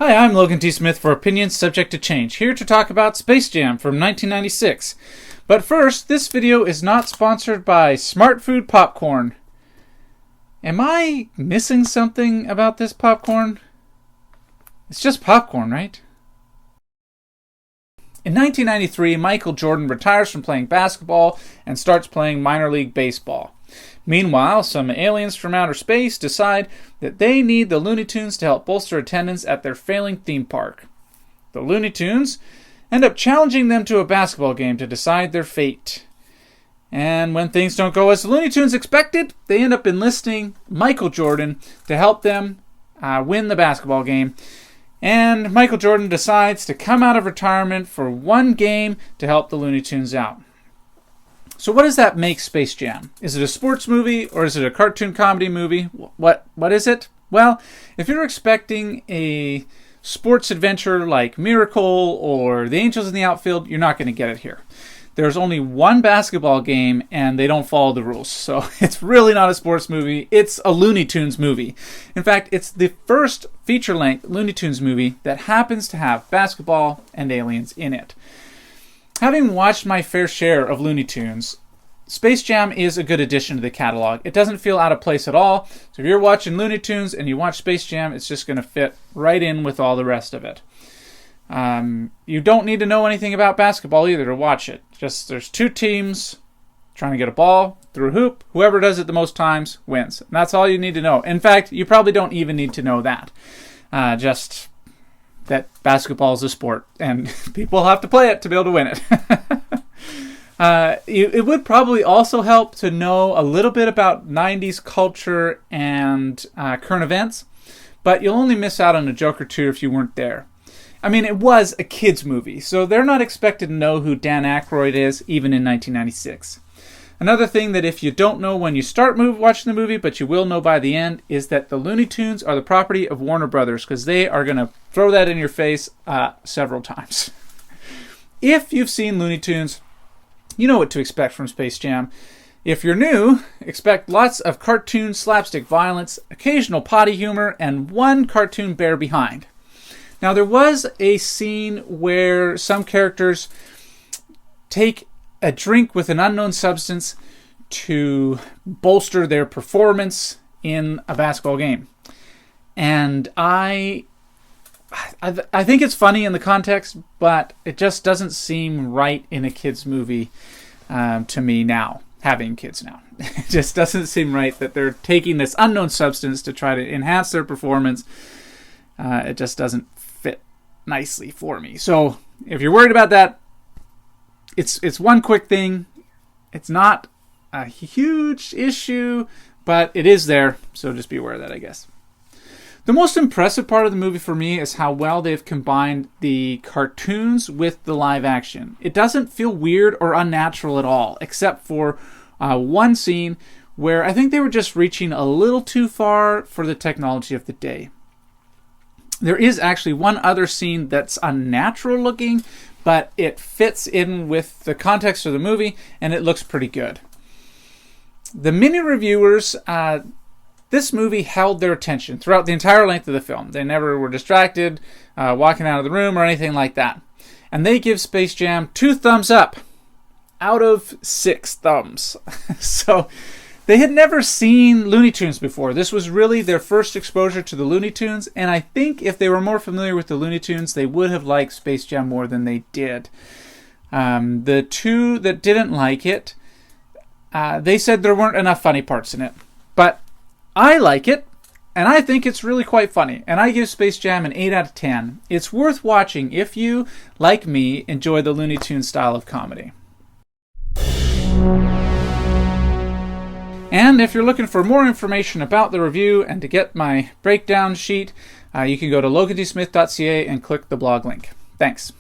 Hi, I'm Logan T. Smith for Opinions Subject to Change, here to talk about Space Jam from 1996. But first, this video is not sponsored by Smart Food Popcorn. Am I missing something about this popcorn? It's just popcorn, right? In 1993, Michael Jordan retires from playing basketball and starts playing minor league baseball. Meanwhile, some aliens from outer space decide that they need the Looney Tunes to help bolster attendance at their failing theme park. The Looney Tunes end up challenging them to a basketball game to decide their fate. And when things don't go as the Looney Tunes expected, they end up enlisting Michael Jordan to help them win the basketball game. And Michael Jordan decides to come out of retirement for one game to help the Looney Tunes out. So what does that make Space Jam? Is it a sports movie or is it a cartoon comedy movie? What is it? Well, if you're expecting a sports adventure like Miracle or The Angels in the Outfield, you're not going to get it here. There's only one basketball game and they don't follow the rules. So it's really not a sports movie. It's a Looney Tunes movie. In fact, it's the first feature-length Looney Tunes movie that happens to have basketball and aliens in it. Having watched my fair share of Looney Tunes, Space Jam is a good addition to the catalog. It doesn't feel out of place at all. So if you're watching Looney Tunes and you watch Space Jam, it's just going to fit right in with all the rest of it. You don't need to know anything about basketball either to watch it. Just there's two teams trying to get a ball through a hoop. Whoever does it the most times wins. And that's all you need to know. In fact, you probably don't even need to know that. Just that basketball is a sport and people have to play it to be able to win it. It would probably also help to know a little bit about 90s culture and current events, but you'll only miss out on a joke or two if you weren't there. I mean, it was a kids' movie, so they're not expected to know who Dan Aykroyd is, even in 1996. Another thing that if you don't know when you start watching the movie, but you will know by the end, is that the Looney Tunes are the property of Warner Brothers, because they are going to throw that in your face several times. If you've seen Looney Tunes, you know what to expect from Space Jam. If you're new, expect lots of cartoon slapstick violence, occasional potty humor, and one cartoon bear behind. Now, there was a scene where some characters take a drink with an unknown substance to bolster their performance in a basketball game. And I think it's funny in the context, but it just doesn't seem right in a kid's movie to me now, having kids now. It just doesn't seem right that they're taking this unknown substance to try to enhance their performance. It just doesn't fit nicely for me. So if you're worried about that, it's one quick thing. It's not a huge issue, but it is there, so just be aware of that, I guess. The most impressive part of the movie for me is how well they've combined the cartoons with the live action. It doesn't feel weird or unnatural at all, except for one scene where I think they were just reaching a little too far for the technology of the day. There is actually one other scene that's unnatural looking, but it fits in with the context of the movie, and it looks pretty good. The mini reviewers, this movie held their attention throughout the entire length of the film. They never were distracted, walking out of the room or anything like that. And they give Space Jam 2 thumbs up out of 6 thumbs. So they had never seen Looney Tunes before. This was really their first exposure to the Looney Tunes, and I think if they were more familiar with the Looney Tunes, they would have liked Space Jam more than they did. The two that didn't like it, they said there weren't enough funny parts in it. But I like it, and I think it's really quite funny, and I give Space Jam an 8 out of 10. It's worth watching if you, like me, enjoy the Looney Tunes style of comedy. And if you're looking for more information about the review and to get my breakdown sheet, you can go to logandsmith.ca and click the blog link. Thanks.